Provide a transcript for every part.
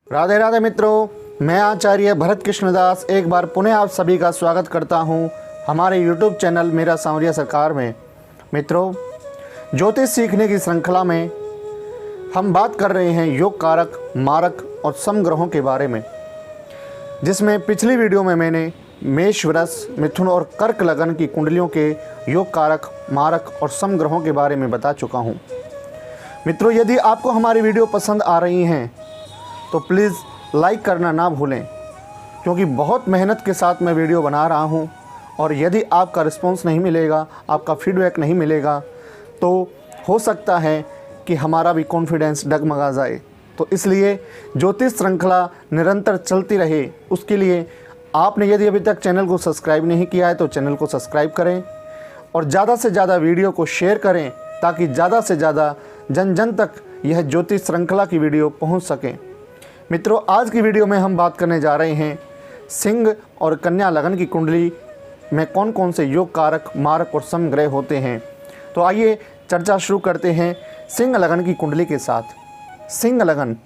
राधे राधे मित्रों, मैं आचार्य भरत कृष्णदास एक बार पुनः आप सभी का स्वागत करता हूं हमारे YouTube चैनल मेरा सांवरिया सरकार में। मित्रों, ज्योतिष सीखने की श्रृंखला में हम बात कर रहे हैं योग कारक, मारक और समग्रहों के बारे में, जिसमें पिछली वीडियो में मैंने मेष, वृष, मिथुन और कर्क लगन की कुंडलियों के योग कारक, मारक और समग्रहों के बारे में बता चुका हूं। मित्रों, यदि आपको हमारी वीडियो पसंद आ रही हैं तो प्लीज़ लाइक करना ना भूलें, क्योंकि बहुत मेहनत के साथ मैं वीडियो बना रहा हूं और यदि आपका रिस्पांस नहीं मिलेगा, आपका फीडबैक नहीं मिलेगा, तो हो सकता है कि हमारा भी कॉन्फिडेंस डगमगा जाए। तो इसलिए ज्योतिष श्रृंखला निरंतर चलती रहे, उसके लिए आपने यदि अभी तक चैनल को सब्सक्राइब नहीं किया है तो चैनल को सब्सक्राइब करें और ज़्यादा से ज़्यादा वीडियो को शेयर करें, ताकि ज़्यादा से ज़्यादा जन जन तक यह ज्योतिष श्रृंखला की वीडियो पहुंच सकें। मित्रों, आज की वीडियो में हम बात करने जा रहे हैं सिंह और कन्या लगन की कुंडली में कौन कौन से योग कारक, मारक और समग्रह होते हैं। तो आइए चर्चा शुरू करते हैं सिंह लगन की कुंडली के साथ। सिंह लगन,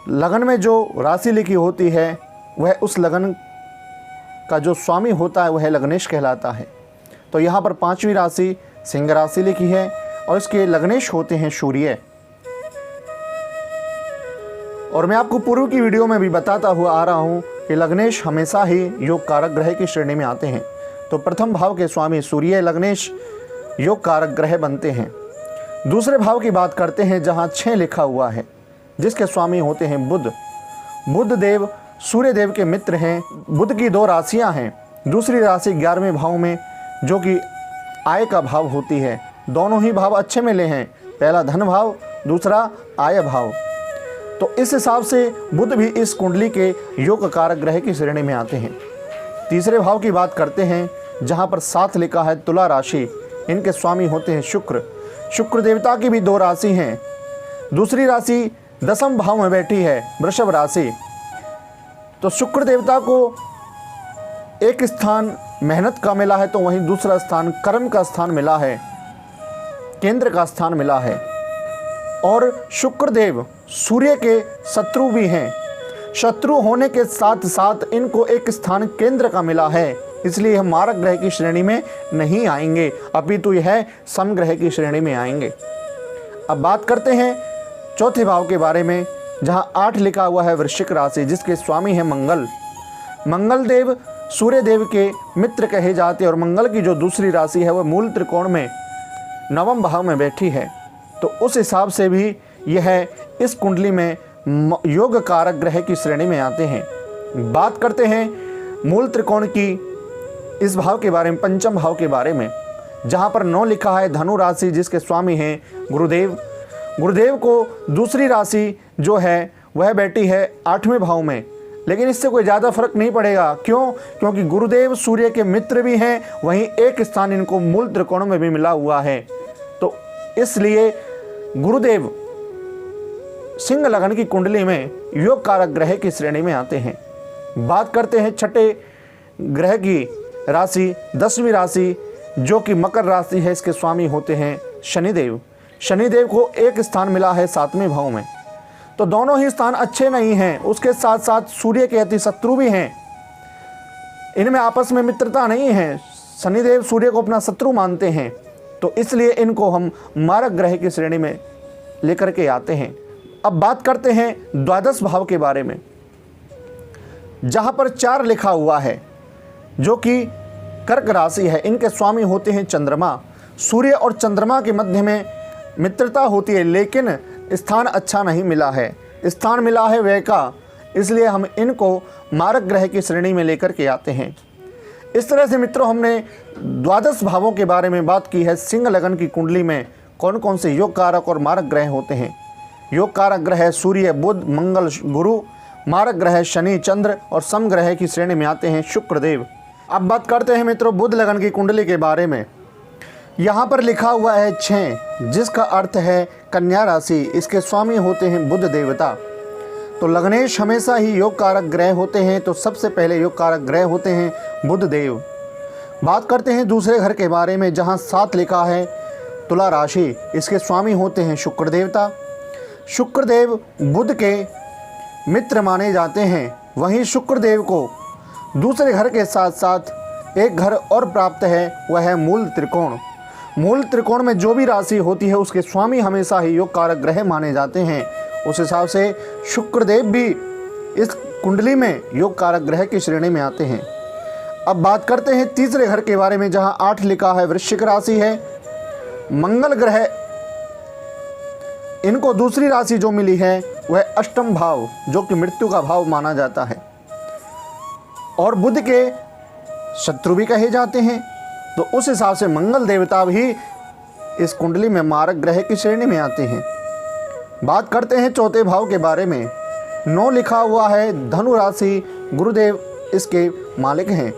लगन में जो राशि लिखी होती है वह उस लगन का जो स्वामी होता है वह लग्नेश कहलाता है। तो यहाँ पर पांचवी राशि सिंह राशि लिखी है और इसके लग्नेश होते हैं सूर्य। और मैं आपको पूर्व की वीडियो में भी बताता हुआ आ रहा हूँ कि लग्नेश हमेशा ही योग कारक ग्रह की श्रेणी में आते हैं। तो प्रथम भाव के स्वामी सूर्य लग्नेश योग कारक ग्रह बनते हैं। दूसरे भाव की बात करते हैं जहाँ 6 लिखा हुआ है, जिसके स्वामी होते हैं बुध। बुध देव सूर्य देव के मित्र हैं। बुध की 2 राशियां हैं। दूसरी राशि 11वें भाव में, जो कि आय का भाव होती है। दोनों ही भाव अच्छे मिले हैं, पहला धन भाव, दूसरा आय भाव। तो इस हिसाब से बुध भी इस कुंडली के योग कारक ग्रह की श्रेणी में आते हैं। तीसरे भाव की बात करते हैं जहां पर 7 लिखा है, तुला राशि। इनके स्वामी होते हैं शुक्र। शुक्र देवता की भी 2 राशि हैं। दूसरी राशि 10वें भाव में बैठी है, वृषभ राशि। तो शुक्र देवता को एक स्थान मेहनत का मिला है, तो वहीं दूसरा स्थान कर्म का स्थान मिला है, केंद्र का स्थान मिला है। और शुक्र देव सूर्य के शत्रु भी हैं। शत्रु होने के साथ साथ इनको एक स्थान केंद्र का मिला है, इसलिए हम मारक ग्रह की श्रेणी में नहीं आएंगे, अपितु यह समग्रह की श्रेणी में आएंगे। अब बात करते हैं चौथे भाव के बारे में, जहां 8 लिखा हुआ है, वृश्चिक राशि, जिसके स्वामी है मंगल। मंगल देव सूर्य देव के मित्र कहे जाते हैं और मंगल की जो दूसरी राशि है वह मूल त्रिकोण में 9वें भाव में बैठी है। तो उस हिसाब से भी यह इस कुंडली में योग कारक ग्रह की श्रेणी में आते हैं। बात करते हैं मूल त्रिकोण की इस भाव के बारे में, पंचम भाव के बारे में, जहां पर 9 लिखा है, धनु राशि, जिसके स्वामी हैं गुरुदेव। गुरुदेव को दूसरी राशि जो है वह बैठी है 8वें भाव में, लेकिन इससे कोई ज़्यादा फर्क नहीं पड़ेगा। क्यों? क्योंकि गुरुदेव सूर्य के मित्र भी हैं, वहीं एक स्थान इनको मूल त्रिकोण में भी मिला हुआ है। तो इसलिए गुरुदेव सिंह लगन की कुंडली में योग कारक ग्रह की श्रेणी में आते हैं। बात करते हैं छठे ग्रह की राशि, 10वीं राशि, जो कि मकर राशि है। इसके स्वामी होते हैं शनिदेव। शनिदेव को एक स्थान मिला है 7वें भाव में। तो दोनों ही स्थान अच्छे नहीं हैं, उसके साथ साथ सूर्य के अति शत्रु भी हैं। इनमें आपस में मित्रता नहीं है। शनिदेव सूर्य को अपना शत्रु मानते हैं, तो इसलिए इनको हम मारक ग्रह की श्रेणी में लेकर के आते हैं। अब बात करते हैं द्वादश भाव के बारे में, जहां पर 4 लिखा हुआ है, जो कि कर्क राशि है। इनके स्वामी होते हैं चंद्रमा। सूर्य और चंद्रमा के मध्य में मित्रता होती है, लेकिन स्थान अच्छा नहीं मिला है, स्थान मिला है व्यय का, इसलिए हम इनको मारक ग्रह की श्रेणी में लेकर के आते हैं। इस तरह से मित्रों, हमने द्वादश भावों के बारे में बात की है। सिंह लगन की कुंडली में कौन कौन से योग कारक और मारक ग्रह होते हैं। योग कारक ग्रह सूर्य, बुध, मंगल, गुरु। मारक ग्रह शनि, चंद्र और समग्रह की श्रेणी में आते हैं शुक्रदेव। अब बात करते हैं मित्रों बुध लगन की कुंडली के बारे में। यहाँ पर लिखा हुआ है 6, जिसका अर्थ है कन्या राशि। इसके स्वामी होते हैं बुध देवता। तो लग्नेश हमेशा ही योग कारक ग्रह होते हैं, तो सबसे पहले योग कारक ग्रह होते हैं बुध देव। बात करते हैं दूसरे घर के बारे में, जहाँ 7 लिखा है, तुला राशि, इसके स्वामी होते हैं शुक्र देवता। शुक्रदेव बुध के मित्र माने जाते हैं। वहीं शुक्रदेव को दूसरे घर के साथ साथ एक घर और प्राप्त है, वह है मूल त्रिकोण। मूल त्रिकोण में जो भी राशि होती है उसके स्वामी हमेशा ही योग कारक ग्रह माने जाते हैं। उस हिसाब से शुक्रदेव भी इस कुंडली में योग कारक ग्रह की श्रेणी में आते हैं। अब बात करते हैं तीसरे घर के बारे में, जहां 8 लिखा है, वृश्चिक राशि है। मंगल ग्रह, इनको दूसरी राशि जो मिली है वह अष्टम भाव, जो कि मृत्यु का भाव माना जाता है, और बुध के शत्रु भी कहे जाते हैं। तो उस हिसाब से मंगल देवता भी इस कुंडली में मारक ग्रह की श्रेणी में आते हैं। बात करते हैं चौथे भाव के बारे में। 9 लिखा हुआ है, धनु राशि, गुरुदेव इसके मालिक हैं।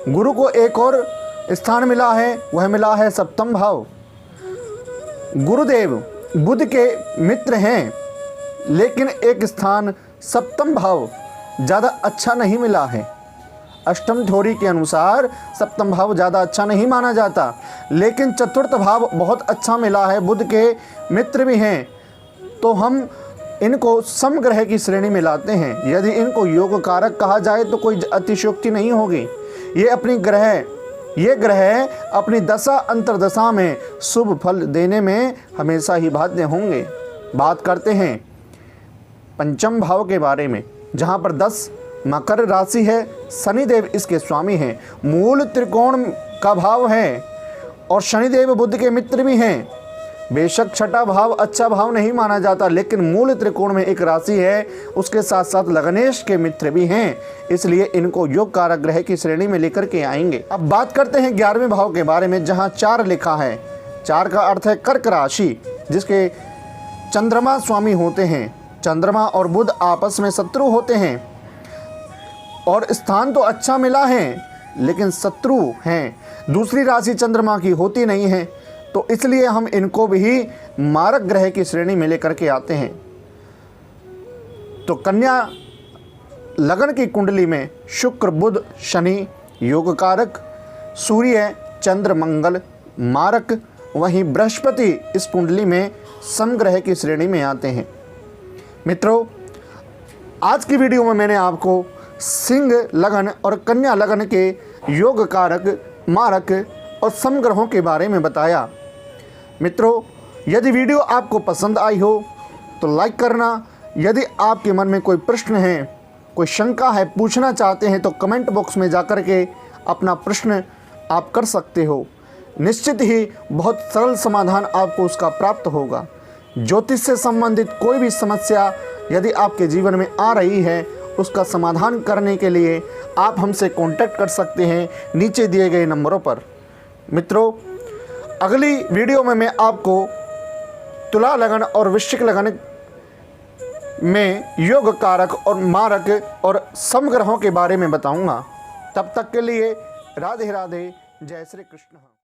गुरु को एक और स्थान मिला है, वह मिला है सप्तम भाव। गुरुदेव बुध के मित्र हैं, लेकिन एक स्थान सप्तम भाव ज़्यादा अच्छा नहीं मिला है। अष्टम थ्योरी के अनुसार सप्तम भाव ज़्यादा अच्छा नहीं माना जाता, लेकिन चतुर्थ भाव बहुत अच्छा मिला है। बुध के मित्र भी हैं, तो हम इनको समग्रह की श्रेणी में लाते हैं। यदि इनको योग कारक कहा जाए तो कोई अतिशयोक्ति नहीं होगी। ये ग्रह अपनी दशा अंतरदशा में शुभ फल देने में हमेशा ही बाध्य होंगे। बात करते हैं पंचम भाव के बारे में, जहाँ पर 10 मकर राशि है। शनिदेव इसके स्वामी हैं। मूल त्रिकोण का भाव है और शनिदेव बुध के मित्र भी हैं। बेशक छठा भाव अच्छा भाव नहीं माना जाता, लेकिन मूल त्रिकोण में एक राशि है, उसके साथ साथ लग्नेश के मित्र भी हैं, इसलिए इनको योग कारक ग्रह की श्रेणी में लेकर के आएंगे। अब बात करते हैं 11वें भाव के बारे में, जहां 4 लिखा है। 4 का अर्थ है कर्क राशि, जिसके चंद्रमा स्वामी होते हैं। चंद्रमा और बुध आपस में शत्रु होते हैं, और स्थान तो अच्छा मिला है, लेकिन शत्रु हैं। दूसरी राशि चंद्रमा की होती नहीं है, तो इसलिए हम इनको भी मारक ग्रह की श्रेणी में लेकर के आते हैं। तो कन्या लगन की कुंडली में शुक्र, बुध, शनि योग कारक, सूर्य, चंद्र, मंगल मारक, वहीं बृहस्पति इस कुंडली में समग्रह की श्रेणी में आते हैं। मित्रों, आज की वीडियो में मैंने आपको सिंह लगन और कन्या लगन के योग कारक, मारक और समग्रहों के बारे में बताया। मित्रों, यदि वीडियो आपको पसंद आई हो तो लाइक करना। यदि आपके मन में कोई प्रश्न है, कोई शंका है, पूछना चाहते हैं, तो कमेंट बॉक्स में जाकर के अपना प्रश्न आप कर सकते हो। निश्चित ही बहुत सरल समाधान आपको उसका प्राप्त होगा। ज्योतिष से संबंधित कोई भी समस्या यदि आपके जीवन में आ रही है, उसका समाधान करने के लिए आप हमसे कांटेक्ट कर सकते हैं नीचे दिए गए नंबरों पर। मित्रों, अगली वीडियो में मैं आपको तुला लगन और वृश्चिक लगन में योग कारक और मारक और समग्रहों के बारे में बताऊंगा। तब तक के लिए राधे राधे, जय श्री कृष्ण।